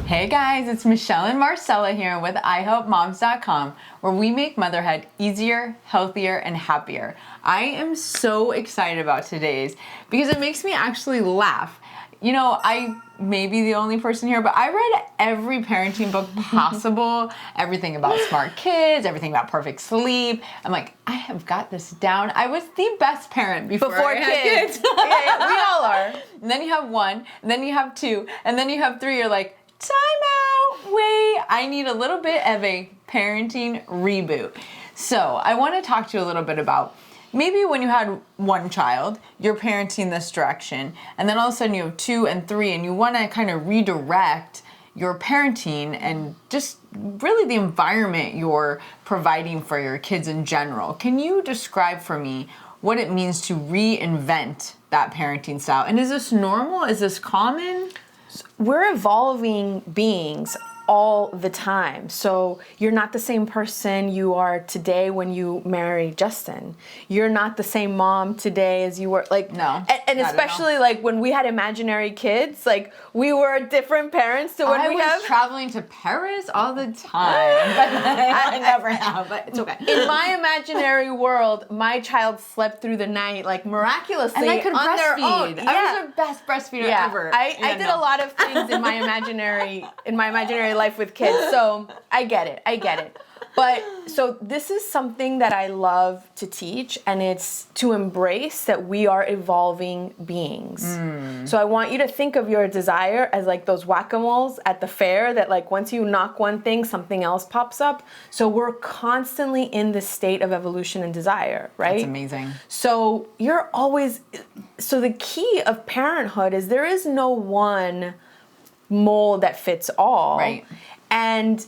Hey guys, it's Michelle and Marcela here with ihelpmoms.com, where we make motherhood easier, healthier, and happier. I am so excited about today's because it makes me actually laugh. You know, I may be the only person here, but I read every parenting book possible, everything about smart kids, everything about perfect sleep. I'm like, I have got this down. I was the best parent before I had kids. Yeah, we all are. And then you have one, and then you have two, and then you have three. You're like, time out, wait, I need a little bit of a parenting reboot. So I want to talk to you a little bit about maybe when you had one child, you're parenting this direction, and then all of a sudden you have two and three, and you want to kind of redirect your parenting and just really the environment you're providing for your kids in general. Can you describe for me what it means to reinvent that parenting style? And is this normal? Is this common? We're evolving beings all the time. So you're not the same person you are today when you marry Justin. You're not the same mom today as you were, like, no, and especially like when we had imaginary kids, like we were different parents to when I was traveling to Paris all the time, but I never have, but it's okay. In my imaginary world, my child slept through the night like miraculously, and I could on their own. breastfeed. I was the best breastfeeder ever. I did a lot of things in my imaginary life with kids, so I get it. But so this is something that I love to teach, and it's to embrace that we are evolving beings. So I want you to think of your desire as like those whack-a-moles at the fair that like once you knock one thing, something else pops up. So we're constantly in this state of evolution and desire, right? That's amazing. So the key of parenthood is there is no one mold that fits all. Right. And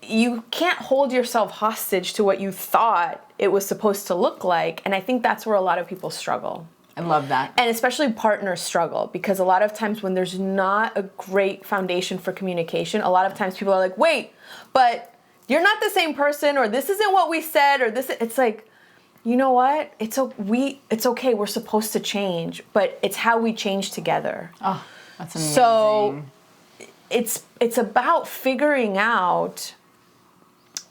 you can't hold yourself hostage to what you thought it was supposed to look like. And I think that's where a lot of people struggle. I love that. And especially partners struggle, because a lot of times when there's not a great foundation for communication, a lot of times people are like, wait, but you're not the same person, or this isn't what we said, or this, it's like, you know what? It's okay. We're supposed to change, but it's how we change together. Oh, that's amazing. So it's about figuring out,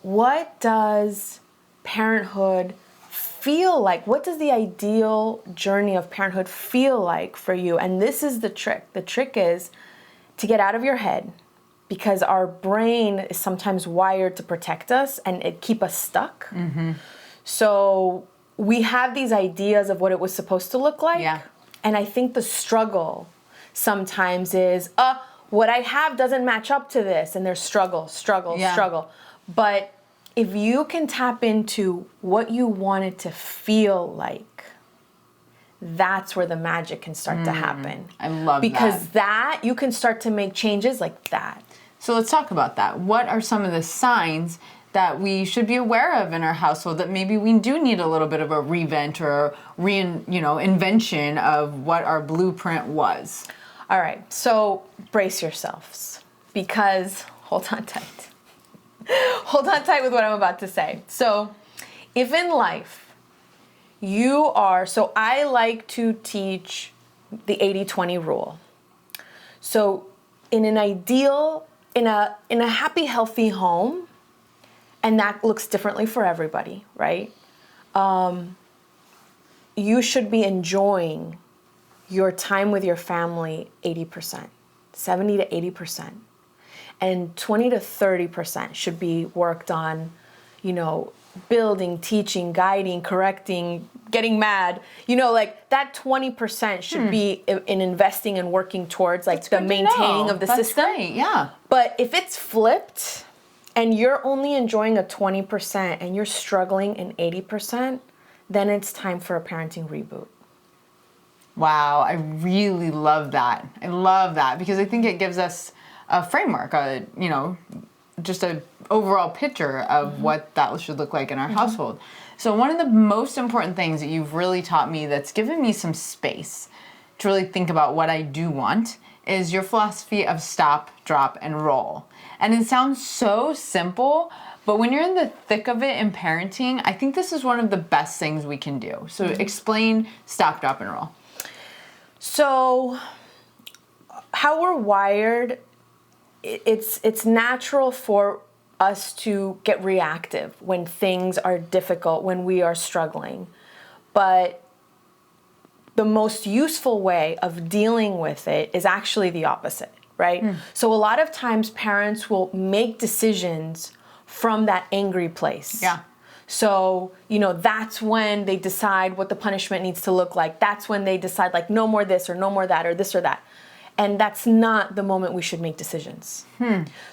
what does parenthood feel like? What does the ideal journey of parenthood feel like for you? And this is the trick. The trick is to get out of your head, because our brain is sometimes wired to protect us and it keep us stuck. Mm-hmm. So we have these ideas of what it was supposed to look like. Yeah. And I think the struggle sometimes is, what I have doesn't match up to this. And there's struggle. But if you can tap into what you want it to feel like, that's where the magic can start to happen. I love that. Because that, you can start to make changes like that. So let's talk about that. What are some of the signs that we should be aware of in our household that maybe we do need a little bit of a revent or invention of what our blueprint was? All right, so brace yourselves, because hold on tight. Hold on tight with what I'm about to say. So if in life so I like to teach the 80-20 rule. So in an ideal, in a happy, healthy home, and that looks differently for everybody, right? You should be enjoying your time with your family 80%, 70 to 80%. And 20 to 30% should be worked on, building, teaching, guiding, correcting, getting mad. Like that 20% should be in investing and working towards like the maintaining of the system. Right, yeah. But if it's flipped and you're only enjoying a 20% and you're struggling in 80%, then it's time for a parenting reboot. Wow, I really love that. I love that because I think it gives us a framework, just an overall picture of what that should look like in our household. So one of the most important things that you've really taught me that's given me some space to really think about what I do want is your philosophy of stop, drop, and roll. And it sounds so simple, but when you're in the thick of it in parenting, I think this is one of the best things we can do. So explain stop, drop, and roll. So how we're wired it's natural for us to get reactive when things are difficult, when we are struggling. But the most useful way of dealing with it is actually the opposite, right? So a lot of times parents will make decisions from that angry place. Yeah. So, that's when they decide what the punishment needs to look like. That's when they decide, like, no more this or no more that or this or that. And that's not the moment we should make decisions.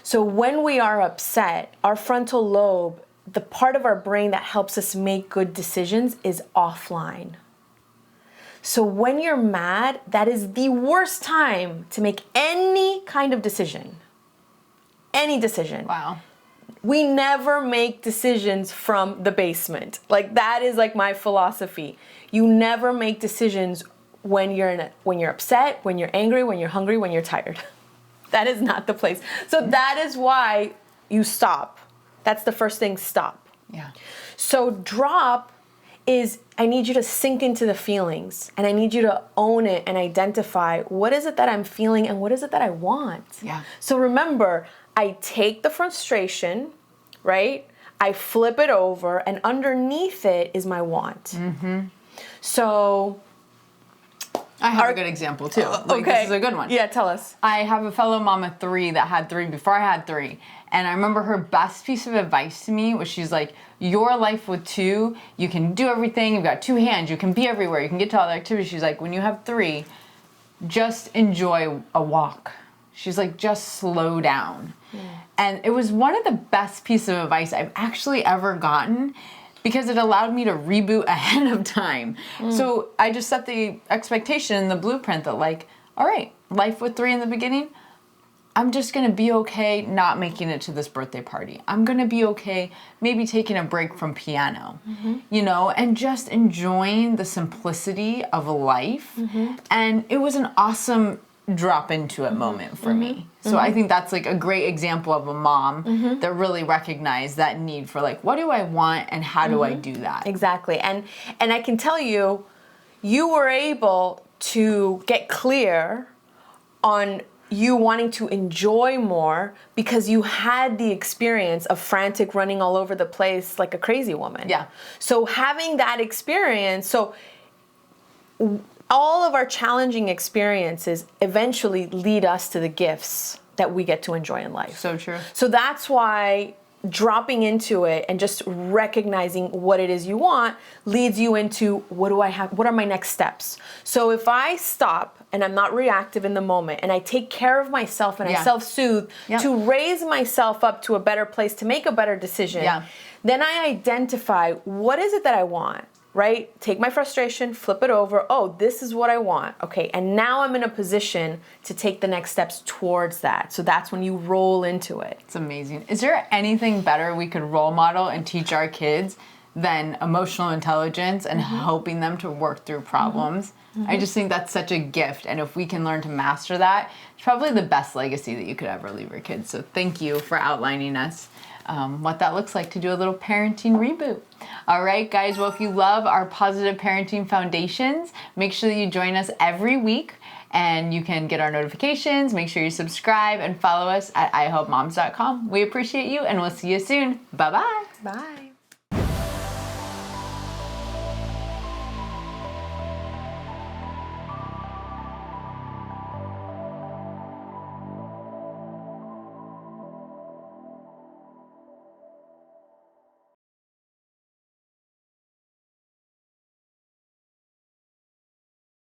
So when we are upset, our frontal lobe, the part of our brain that helps us make good decisions, is offline. So when you're mad, that is the worst time to make any kind of decision. Any decision. Wow. We never make decisions from the basement. Like, that is like my philosophy. You never make decisions when you're upset, when you're angry, when you're hungry, when you're tired. That is not the place. So that is why you stop. That's the first thing, stop. Yeah. So drop is, I need you to sink into the feelings, and I need you to own it and identify, what is it that I'm feeling and what is it that I want? Yeah. So remember, I take the frustration, right? I flip it over, and underneath it is my want. So I have a good example too. Like, okay. This is a good one. Yeah, tell us. I have a fellow mom of 3 that had 3 before I had 3. And I remember her best piece of advice to me was, she's like, your life with 2, you can do everything. You've got 2 hands. You can be everywhere. You can get to all the activities. She's like, when you have 3, just enjoy a walk. She's like, just slow down. And it was one of the best pieces of advice I've actually ever gotten, because it allowed me to reboot ahead of time. So I just set the expectation, the blueprint that, like, all right, life with 3 in the beginning, I'm just gonna be okay not making it to this birthday party. I'm gonna be okay maybe taking a break from piano, and just enjoying the simplicity of life. And it was an awesome drop into it moment for me. So I think that's like a great example of a mom that really recognized that need for, like, what do I want and how do I do that? Exactly. And I can tell you, you were able to get clear on you wanting to enjoy more because you had the experience of frantic running all over the place like a crazy woman. Yeah. So having that experience, so all of our challenging experiences eventually lead us to the gifts that we get to enjoy in life. So true. So that's why dropping into it and just recognizing what it is you want leads you into, what do I have? What are my next steps? So if I stop and I'm not reactive in the moment, and I take care of myself and I self-soothe to raise myself up to a better place, to make a better decision, then I identify, what is it that I want? Right? Take my frustration, flip it over. Oh, this is what I want. Okay. And now I'm in a position to take the next steps towards that. So that's when you roll into it. It's amazing. Is there anything better we could role model and teach our kids than emotional intelligence and helping them to work through problems? I just think that's such a gift. And if we can learn to master that, it's probably the best legacy that you could ever leave your kids. So thank you for outlining us what that looks like to do a little parenting reboot. All right, guys. Well, if you love our positive parenting foundations, make sure that you join us every week, and you can get our notifications. Make sure you subscribe and follow us at ihelpmoms.com. We appreciate you, and we'll see you soon. Bye-bye. Bye.